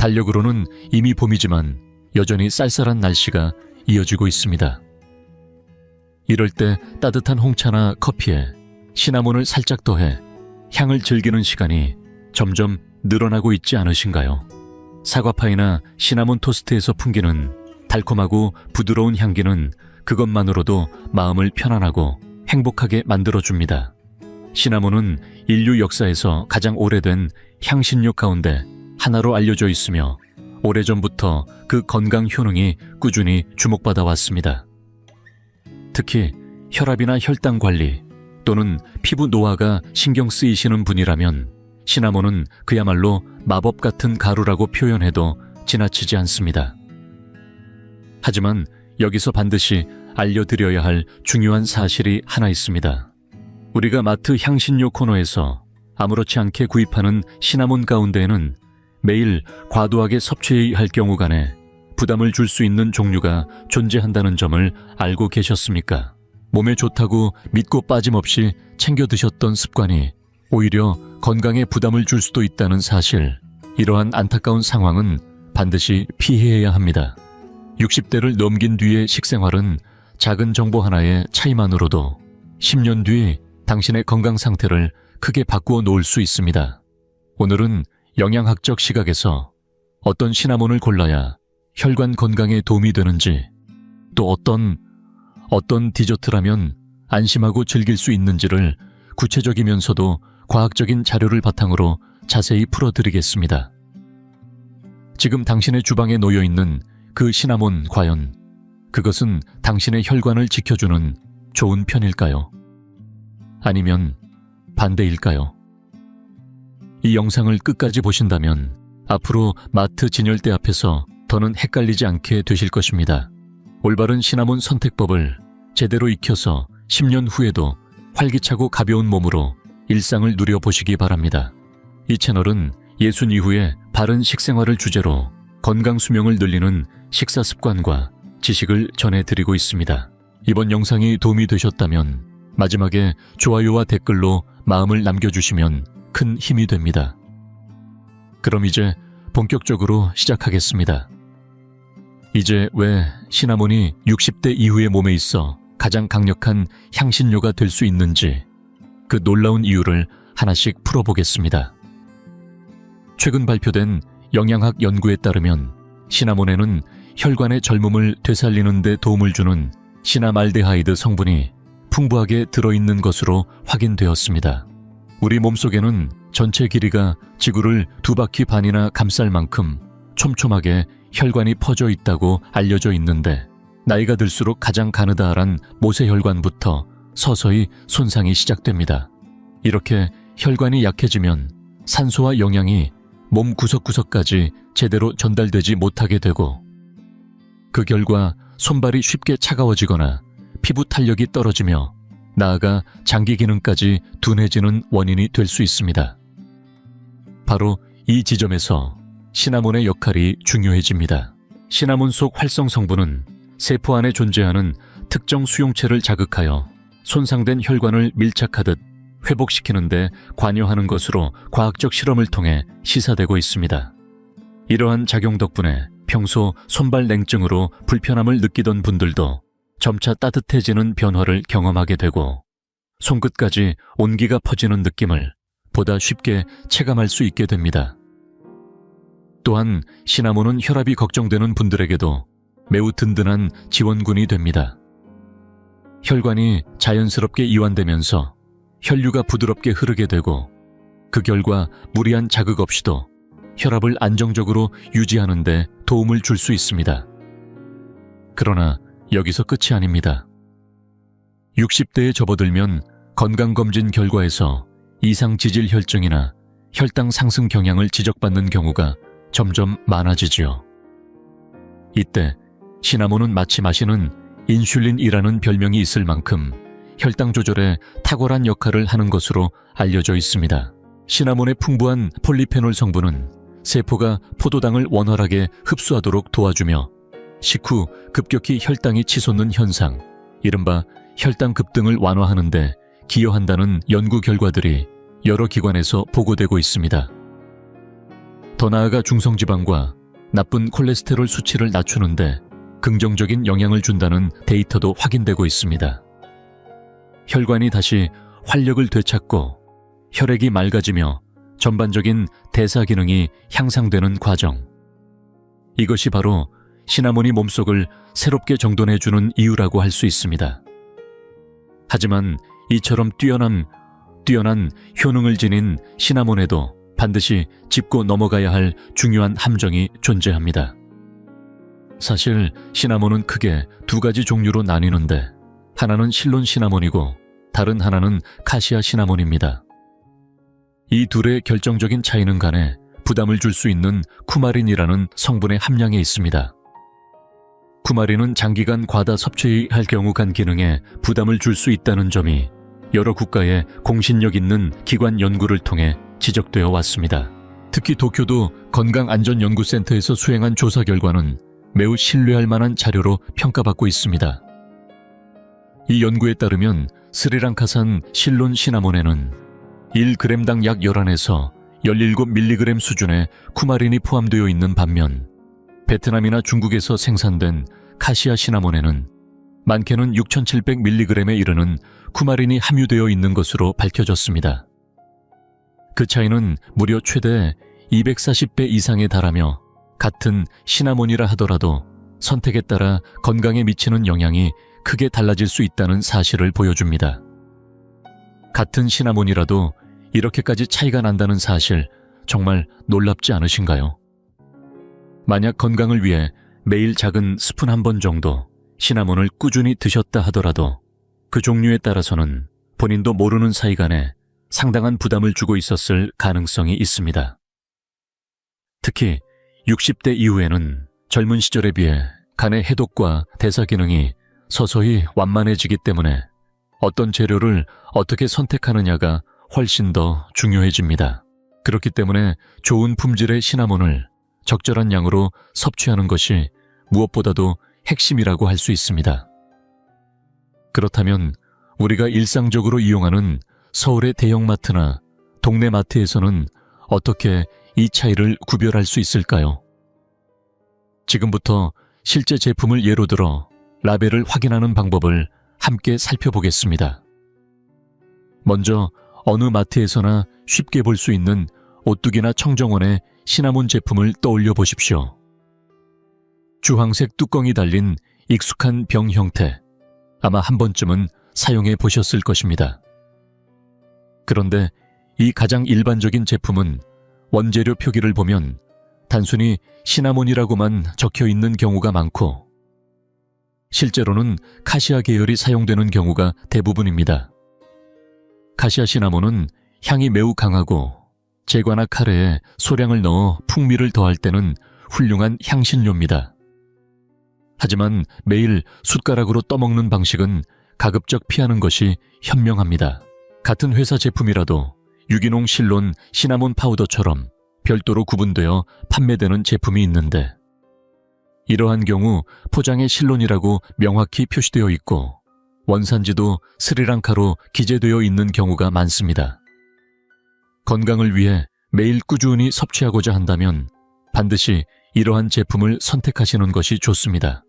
달력으로는 이미 봄이지만 여전히 쌀쌀한 날씨가 이어지고 있습니다. 이럴 때 따뜻한 홍차나 커피에 시나몬을 살짝 더해 향을 즐기는 시간이 점점 늘어나고 있지 않으신가요? 사과파이나 시나몬 토스트에서 풍기는 달콤하고 부드러운 향기는 그것만으로도 마음을 편안하고 행복하게 만들어줍니다. 시나몬은 인류 역사에서 가장 오래된 향신료 가운데 하나로 알려져 있으며 오래전부터 그 건강 효능이 꾸준히 주목받아 왔습니다. 특히 혈압이나 혈당 관리 또는 피부 노화가 신경 쓰이시는 분이라면 시나몬은 그야말로 마법 같은 가루라고 표현해도 지나치지 않습니다. 하지만 여기서 반드시 알려드려야 할 중요한 사실이 하나 있습니다. 우리가 마트 향신료 코너에서 아무렇지 않게 구입하는 시나몬 가운데에는 매일 과도하게 섭취해야 할 경우 간에 부담을 줄 수 있는 종류가 존재한다는 점을 알고 계셨습니까? 몸에 좋다고 믿고 빠짐없이 챙겨 드셨던 습관이 오히려 건강에 부담을 줄 수도 있다는 사실, 이러한 안타까운 상황은 반드시 피해야 합니다. 60대를 넘긴 뒤의 식생활은 작은 정보 하나의 차이만으로도 10년 뒤 당신의 건강 상태를 크게 바꾸어 놓을 수 있습니다. 오늘은 영양학적 시각에서 어떤 시나몬을 골라야 혈관 건강에 도움이 되는지, 또 어떤 디저트라면 안심하고 즐길 수 있는지를 구체적이면서도 과학적인 자료를 바탕으로 자세히 풀어드리겠습니다. 지금 당신의 주방에 놓여있는 그 시나몬, 과연 그것은 당신의 혈관을 지켜주는 좋은 편일까요? 아니면 반대일까요? 이 영상을 끝까지 보신다면 앞으로 마트 진열대 앞에서 더는 헷갈리지 않게 되실 것입니다. 올바른 시나몬 선택법을 제대로 익혀서 10년 후에도 활기차고 가벼운 몸으로 일상을 누려보시기 바랍니다. 이 채널은 예순 이후에 바른 식생활을 주제로 건강 수명을 늘리는 식사 습관과 지식을 전해드리고 있습니다. 이번 영상이 도움이 되셨다면 마지막에 좋아요와 댓글로 마음을 남겨주시면 큰 힘이 됩니다. 그럼 이제 본격적으로 시작하겠습니다. 이제 왜 시나몬이 60대 이후의 몸에 있어 가장 강력한 향신료가 될 수 있는지, 그 놀라운 이유를 하나씩 풀어보겠습니다. 최근 발표된 영양학 연구에 따르면 시나몬에는 혈관의 젊음을 되살리는 데 도움을 주는 시나말데하이드 성분이 풍부하게 들어있는 것으로 확인되었습니다. 우리 몸속에는 전체 길이가 지구를 2바퀴 반이나 감쌀 만큼 촘촘하게 혈관이 퍼져 있다고 알려져 있는데, 나이가 들수록 가장 가느다란 모세혈관부터 서서히 손상이 시작됩니다. 이렇게 혈관이 약해지면 산소와 영양이 몸 구석구석까지 제대로 전달되지 못하게 되고, 그 결과 손발이 쉽게 차가워지거나 피부 탄력이 떨어지며 나아가 장기 기능까지 둔해지는 원인이 될 수 있습니다. 바로 이 지점에서 시나몬의 역할이 중요해집니다. 시나몬 속 활성 성분은 세포 안에 존재하는 특정 수용체를 자극하여 손상된 혈관을 밀착하듯 회복시키는 데 관여하는 것으로 과학적 실험을 통해 시사되고 있습니다. 이러한 작용 덕분에 평소 손발 냉증으로 불편함을 느끼던 분들도 점차 따뜻해지는 변화를 경험하게 되고, 손끝까지 온기가 퍼지는 느낌을 보다 쉽게 체감할 수 있게 됩니다. 또한 시나몬은 혈압이 걱정되는 분들에게도 매우 든든한 지원군이 됩니다. 혈관이 자연스럽게 이완되면서 혈류가 부드럽게 흐르게 되고, 그 결과 무리한 자극 없이도 혈압을 안정적으로 유지하는 데 도움을 줄 수 있습니다. 그러나 여기서 끝이 아닙니다. 60대에 접어들면 건강검진 결과에서 이상 지질 혈증이나 혈당 상승 경향을 지적받는 경우가 점점 많아지지요. 이때 시나몬은 마치 마시는 인슐린이라는 별명이 있을 만큼 혈당 조절에 탁월한 역할을 하는 것으로 알려져 있습니다. 시나몬의 풍부한 폴리페놀 성분은 세포가 포도당을 원활하게 흡수하도록 도와주며 식후 급격히 혈당이 치솟는 현상, 이른바 혈당 급등을 완화하는 데 기여한다는 연구 결과들이 여러 기관에서 보고되고 있습니다. 더 나아가 중성지방과 나쁜 콜레스테롤 수치를 낮추는데 긍정적인 영향을 준다는 데이터도 확인되고 있습니다. 혈관이 다시 활력을 되찾고 혈액이 맑아지며 전반적인 대사 기능이 향상되는 과정. 이것이 바로 시나몬이 몸속을 새롭게 정돈해주는 이유라고 할 수 있습니다. 하지만 이처럼 뛰어난 효능을 지닌 시나몬에도 반드시 짚고 넘어가야 할 중요한 함정이 존재합니다. 사실 시나몬은 크게 두 가지 종류로 나뉘는데 하나는 실론 시나몬이고 다른 하나는 카시아 시나몬입니다. 이 둘의 결정적인 차이는 간에 부담을 줄 수 있는 쿠마린이라는 성분의 함량에 있습니다. 쿠마린은 장기간 과다 섭취할 경우 간 기능에 부담을 줄 수 있다는 점이 여러 국가의 공신력 있는 기관 연구를 통해 지적되어 왔습니다. 특히 도쿄도 건강안전연구센터에서 수행한 조사 결과는 매우 신뢰할 만한 자료로 평가받고 있습니다. 이 연구에 따르면 스리랑카산 실론 시나몬에는 1g당 약 11에서 17mg 수준의 쿠마린이 포함되어 있는 반면 베트남이나 중국에서 생산된 카시아 시나몬에는 많게는 6700mg에 이르는 쿠마린이 함유되어 있는 것으로 밝혀졌습니다. 그 차이는 무려 최대 240배 이상에 달하며 같은 시나몬이라 하더라도 선택에 따라 건강에 미치는 영향이 크게 달라질 수 있다는 사실을 보여줍니다. 같은 시나몬이라도 이렇게까지 차이가 난다는 사실 정말 놀랍지 않으신가요? 만약 건강을 위해 매일 작은 스푼 한 번 정도 시나몬을 꾸준히 드셨다 하더라도 그 종류에 따라서는 본인도 모르는 사이간에 상당한 부담을 주고 있었을 가능성이 있습니다. 특히 60대 이후에는 젊은 시절에 비해 간의 해독과 대사 기능이 서서히 완만해지기 때문에 어떤 재료를 어떻게 선택하느냐가 훨씬 더 중요해집니다. 그렇기 때문에 좋은 품질의 시나몬을 적절한 양으로 섭취하는 것이 무엇보다도 핵심이라고 할 수 있습니다. 그렇다면 우리가 일상적으로 이용하는 서울의 대형마트나 동네 마트에서는 어떻게 이 차이를 구별할 수 있을까요? 지금부터 실제 제품을 예로 들어 라벨을 확인하는 방법을 함께 살펴보겠습니다. 먼저 어느 마트에서나 쉽게 볼 수 있는 오뚜기나 청정원의 시나몬 제품을 떠올려 보십시오. 주황색 뚜껑이 달린 익숙한 병 형태, 아마 한 번쯤은 사용해 보셨을 것입니다. 그런데 이 가장 일반적인 제품은 원재료 표기를 보면 단순히 시나몬이라고만 적혀 있는 경우가 많고 실제로는 카시아 계열이 사용되는 경우가 대부분입니다. 카시아 시나몬은 향이 매우 강하고 제과나 카레에 소량을 넣어 풍미를 더할 때는 훌륭한 향신료입니다. 하지만 매일 숟가락으로 떠먹는 방식은 가급적 피하는 것이 현명합니다. 같은 회사 제품이라도 유기농 실론 시나몬 파우더처럼 별도로 구분되어 판매되는 제품이 있는데 이러한 경우 포장에 실론이라고 명확히 표시되어 있고 원산지도 스리랑카로 기재되어 있는 경우가 많습니다. 건강을 위해 매일 꾸준히 섭취하고자 한다면 반드시 이러한 제품을 선택하시는 것이 좋습니다.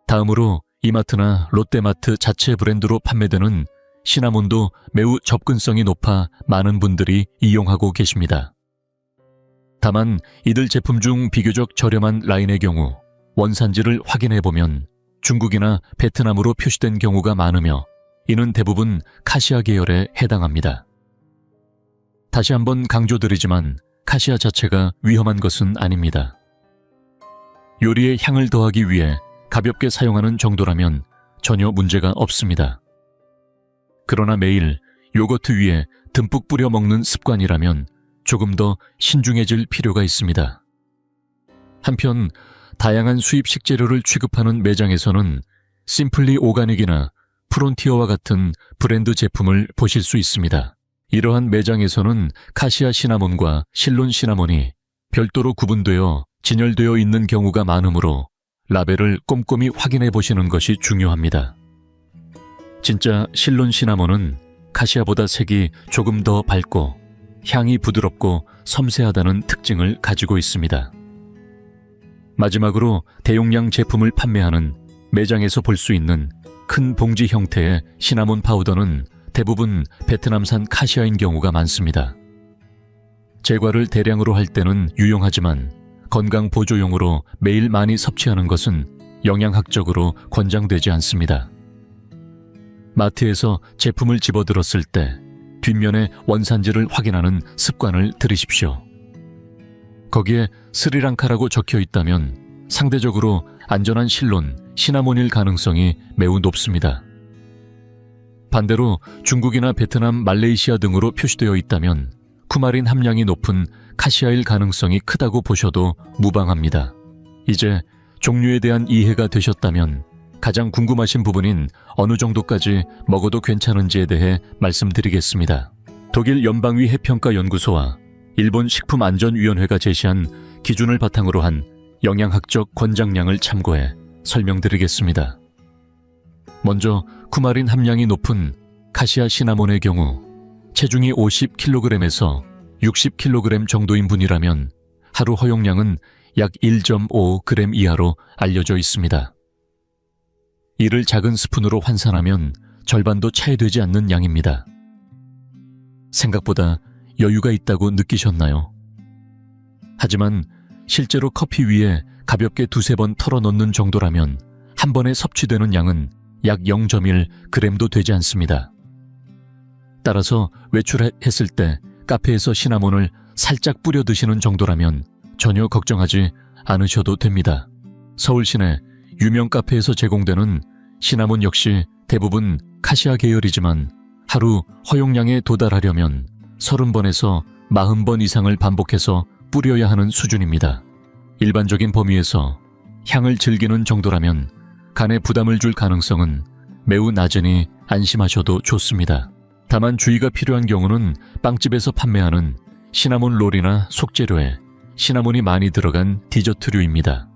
다음으로 이마트나 롯데마트 자체 브랜드로 판매되는 시나몬도 매우 접근성이 높아 많은 분들이 이용하고 계십니다. 다만 이들 제품 중 비교적 저렴한 라인의 경우 원산지를 확인해보면 중국이나 베트남으로 표시된 경우가 많으며 이는 대부분 카시아 계열에 해당합니다. 다시 한번 강조드리지만 카시아 자체가 위험한 것은 아닙니다. 요리에 향을 더하기 위해 가볍게 사용하는 정도라면 전혀 문제가 없습니다. 그러나 매일 요거트 위에 듬뿍 뿌려 먹는 습관이라면 조금 더 신중해질 필요가 있습니다. 한편 다양한 수입 식재료를 취급하는 매장에서는 심플리 오가닉이나 프론티어와 같은 브랜드 제품을 보실 수 있습니다. 이러한 매장에서는 카시아 시나몬과 실론 시나몬이 별도로 구분되어 진열되어 있는 경우가 많으므로 라벨을 꼼꼼히 확인해 보시는 것이 중요합니다. 진짜 실론 시나몬은 카시아보다 색이 조금 더 밝고 향이 부드럽고 섬세하다는 특징을 가지고 있습니다. 마지막으로 대용량 제품을 판매하는 매장에서 볼 수 있는 큰 봉지 형태의 시나몬 파우더는 대부분 베트남산 카시아인 경우가 많습니다. 제과를 대량으로 할 때는 유용하지만 건강 보조용으로 매일 많이 섭취하는 것은 영양학적으로 권장되지 않습니다. 마트에서 제품을 집어들었을 때 뒷면의 원산지를 확인하는 습관을 들이십시오. 거기에 스리랑카라고 적혀 있다면 상대적으로 안전한 실론, 시나몬일 가능성이 매우 높습니다. 반대로 중국이나 베트남, 말레이시아 등으로 표시되어 있다면 쿠마린 함량이 높은 카시아일 가능성이 크다고 보셔도 무방합니다. 이제 종류에 대한 이해가 되셨다면 가장 궁금하신 부분인 어느 정도까지 먹어도 괜찮은지에 대해 말씀드리겠습니다. 독일 연방위 해평가연구소와 일본 식품안전위원회가 제시한 기준을 바탕으로 한 영양학적 권장량을 참고해 설명드리겠습니다. 먼저 쿠마린 함량이 높은 카시아 시나몬의 경우 체중이 50kg에서 60kg 정도인 분이라면 하루 허용량은 약 1.5g 이하로 알려져 있습니다. 이를 작은 스푼으로 환산하면 절반도 채 되지 않는 양입니다. 생각보다 여유가 있다고 느끼셨나요? 하지만 실제로 커피 위에 가볍게 두세 번 털어넣는 정도라면 한 번에 섭취되는 양은 약 0.1g도 되지 않습니다. 따라서 외출했을 때 카페에서 시나몬을 살짝 뿌려 드시는 정도라면 전혀 걱정하지 않으셔도 됩니다. 서울 시내 유명 카페에서 제공되는 시나몬 역시 대부분 카시아 계열이지만 하루 허용량에 도달하려면 30번에서 40번 이상을 반복해서 뿌려야 하는 수준입니다. 일반적인 범위에서 향을 즐기는 정도라면 간에 부담을 줄 가능성은 매우 낮으니 안심하셔도 좋습니다. 다만 주의가 필요한 경우는 빵집에서 판매하는 시나몬 롤이나 속재료에 시나몬이 많이 들어간 디저트류입니다.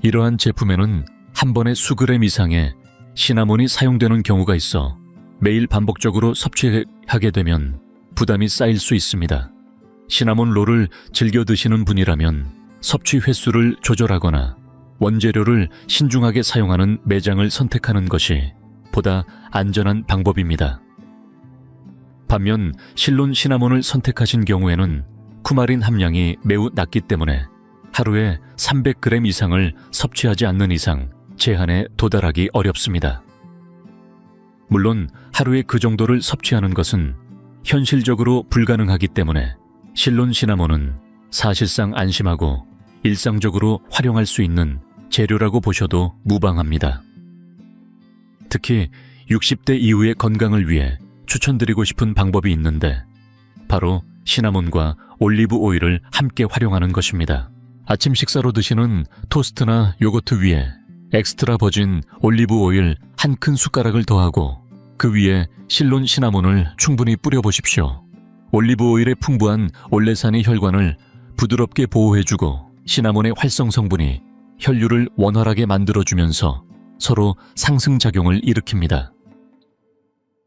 이러한 제품에는 한 번에 수그램 이상의 시나몬이 사용되는 경우가 있어 매일 반복적으로 섭취하게 되면 부담이 쌓일 수 있습니다. 시나몬 롤을 즐겨 드시는 분이라면 섭취 횟수를 조절하거나 원재료를 신중하게 사용하는 매장을 선택하는 것이 보다 안전한 방법입니다. 반면 실론 시나몬을 선택하신 경우에는 쿠마린 함량이 매우 낮기 때문에 하루에 300g 이상을 섭취하지 않는 이상 제한에 도달하기 어렵습니다. 물론 하루에 그 정도를 섭취하는 것은 현실적으로 불가능하기 때문에 실론 시나몬은 사실상 안심하고 일상적으로 활용할 수 있는 재료라고 보셔도 무방합니다. 특히 60대 이후의 건강을 위해 추천드리고 싶은 방법이 있는데 바로 시나몬과 올리브 오일을 함께 활용하는 것입니다. 아침 식사로 드시는 토스트나 요거트 위에 엑스트라 버진 올리브 오일 한 큰 숟가락을 더하고 그 위에 실론 시나몬을 충분히 뿌려보십시오. 올리브 오일의 풍부한 올레산이 혈관을 부드럽게 보호해주고 시나몬의 활성 성분이 혈류를 원활하게 만들어주면서 서로 상승작용을 일으킵니다.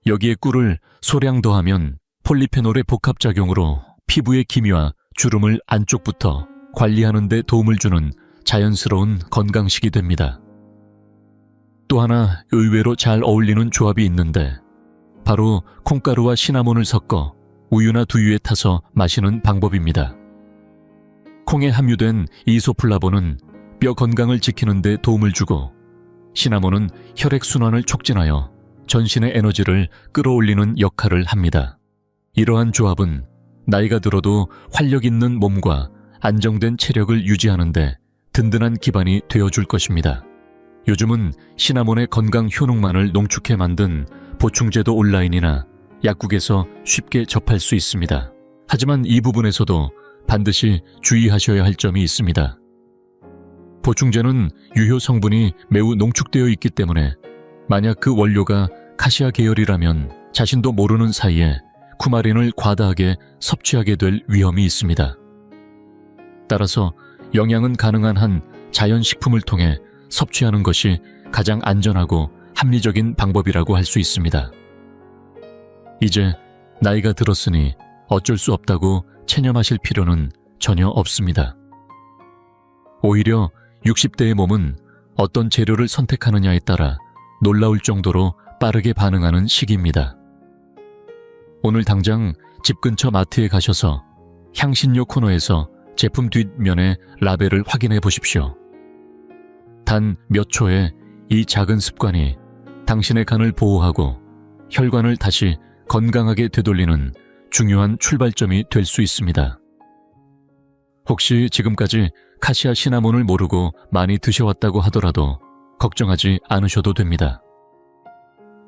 여기에 꿀을 소량 더하면 폴리페놀의 복합작용으로 피부의 기미와 주름을 안쪽부터 관리하는 데 도움을 주는 자연스러운 건강식이 됩니다. 또 하나 의외로 잘 어울리는 조합이 있는데 바로 콩가루와 시나몬을 섞어 우유나 두유에 타서 마시는 방법입니다. 콩에 함유된 이소플라본은 뼈 건강을 지키는 데 도움을 주고 시나몬은 혈액순환을 촉진하여 전신의 에너지를 끌어올리는 역할을 합니다. 이러한 조합은 나이가 들어도 활력 있는 몸과 안정된 체력을 유지하는 데 든든한 기반이 되어줄 것입니다. 요즘은 시나몬의 건강 효능만을 농축해 만든 보충제도 온라인이나 약국에서 쉽게 접할 수 있습니다. 하지만 이 부분에서도 반드시 주의하셔야 할 점이 있습니다. 보충제는 유효 성분이 매우 농축되어 있기 때문에 만약 그 원료가 카시아 계열이라면 자신도 모르는 사이에 쿠마린을 과다하게 섭취하게 될 위험이 있습니다. 따라서 영양은 가능한 한 자연식품을 통해 섭취하는 것이 가장 안전하고 합리적인 방법이라고 할 수 있습니다. 이제 나이가 들었으니 어쩔 수 없다고 체념하실 필요는 전혀 없습니다. 오히려 60대의 몸은 어떤 재료를 선택하느냐에 따라 놀라울 정도로 빠르게 반응하는 시기입니다. 오늘 당장 집 근처 마트에 가셔서 향신료 코너에서 제품 뒷면의 라벨을 확인해 보십시오. 단 몇 초에 이 작은 습관이 당신의 간을 보호하고 혈관을 다시 건강하게 되돌리는 중요한 출발점이 될 수 있습니다. 혹시 지금까지 카시아 시나몬을 모르고 많이 드셔왔다고 하더라도 걱정하지 않으셔도 됩니다.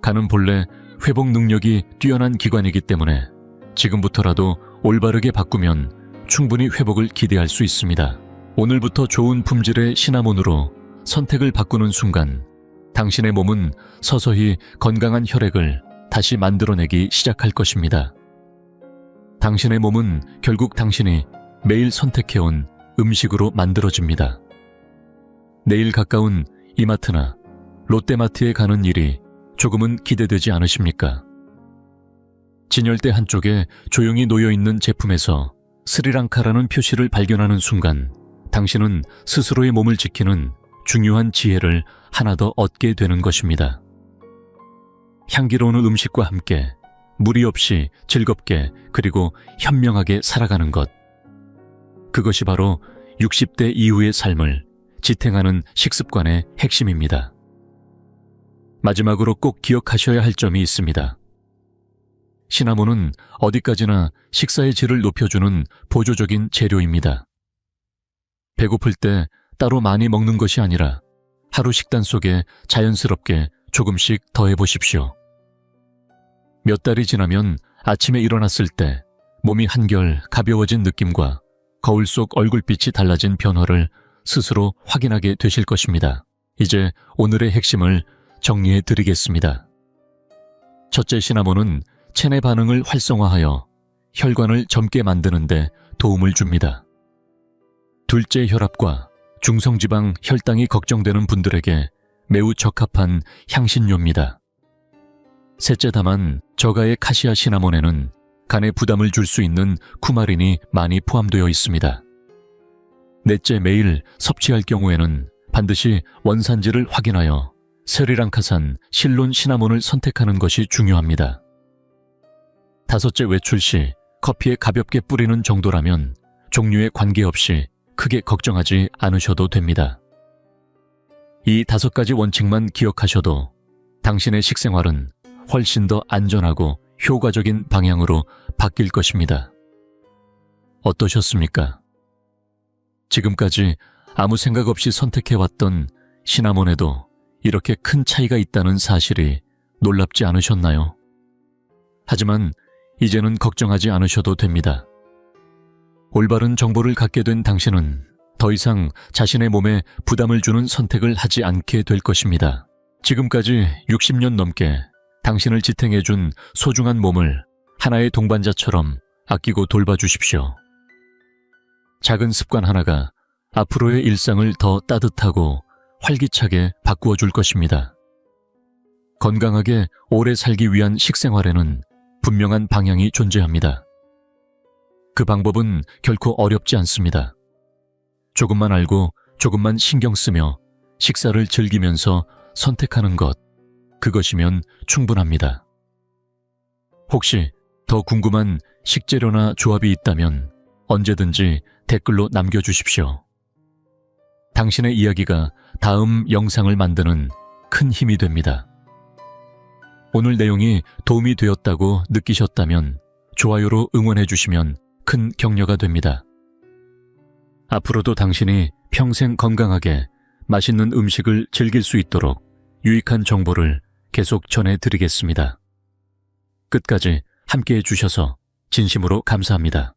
간은 본래 회복 능력이 뛰어난 기관이기 때문에 지금부터라도 올바르게 바꾸면 충분히 회복을 기대할 수 있습니다. 오늘부터 좋은 품질의 시나몬으로 선택을 바꾸는 순간 당신의 몸은 서서히 건강한 혈액을 다시 만들어내기 시작할 것입니다. 당신의 몸은 결국 당신이 매일 선택해온 음식으로 만들어집니다. 내일 가까운 이마트나 롯데마트에 가는 일이 조금은 기대되지 않으십니까? 진열대 한쪽에 조용히 놓여있는 제품에서 스리랑카라는 표시를 발견하는 순간 당신은 스스로의 몸을 지키는 중요한 지혜를 하나 더 얻게 되는 것입니다. 향기로운 음식과 함께 무리 없이 즐겁게 그리고 현명하게 살아가는 것. 그것이 바로 60대 이후의 삶을 지탱하는 식습관의 핵심입니다. 마지막으로 꼭 기억하셔야 할 점이 있습니다. 시나몬은 어디까지나 식사의 질을 높여주는 보조적인 재료입니다. 배고플 때 따로 많이 먹는 것이 아니라 하루 식단 속에 자연스럽게 조금씩 더해보십시오. 몇 달이 지나면 아침에 일어났을 때 몸이 한결 가벼워진 느낌과 거울 속 얼굴빛이 달라진 변화를 스스로 확인하게 되실 것입니다. 이제 오늘의 핵심을 정리해 드리겠습니다. 첫째, 시나몬은 체내 반응을 활성화하여 혈관을 젊게 만드는 데 도움을 줍니다. 둘째, 혈압과 중성지방 혈당이 걱정되는 분들에게 매우 적합한 향신료입니다. 셋째, 다만 저가의 카시아 시나몬에는 간에 부담을 줄 수 있는 쿠마린이 많이 포함되어 있습니다. 넷째, 매일 섭취할 경우에는 반드시 원산지를 확인하여 스리랑카산 실론 시나몬을 선택하는 것이 중요합니다. 다섯째, 외출 시 커피에 가볍게 뿌리는 정도라면 종류에 관계없이 크게 걱정하지 않으셔도 됩니다. 이 5가지 원칙만 기억하셔도 당신의 식생활은 훨씬 더 안전하고 효과적인 방향으로 바뀔 것입니다. 어떠셨습니까? 지금까지 아무 생각 없이 선택해왔던 시나몬에도 이렇게 큰 차이가 있다는 사실이 놀랍지 않으셨나요? 하지만 이제는 걱정하지 않으셔도 됩니다. 올바른 정보를 갖게 된 당신은 더 이상 자신의 몸에 부담을 주는 선택을 하지 않게 될 것입니다. 지금까지 60년 넘게 당신을 지탱해준 소중한 몸을 하나의 동반자처럼 아끼고 돌봐주십시오. 작은 습관 하나가 앞으로의 일상을 더 따뜻하고 활기차게 바꾸어 줄 것입니다. 건강하게 오래 살기 위한 식생활에는 분명한 방향이 존재합니다. 그 방법은 결코 어렵지 않습니다. 조금만 알고 조금만 신경 쓰며 식사를 즐기면서 선택하는 것, 그것이면 충분합니다. 혹시 더 궁금한 식재료나 조합이 있다면 언제든지 댓글로 남겨주십시오. 당신의 이야기가 다음 영상을 만드는 큰 힘이 됩니다. 오늘 내용이 도움이 되었다고 느끼셨다면 좋아요로 응원해 주시면 큰 격려가 됩니다. 앞으로도 당신이 평생 건강하게 맛있는 음식을 즐길 수 있도록 유익한 정보를 계속 전해드리겠습니다. 끝까지 함께해 주셔서 진심으로 감사합니다.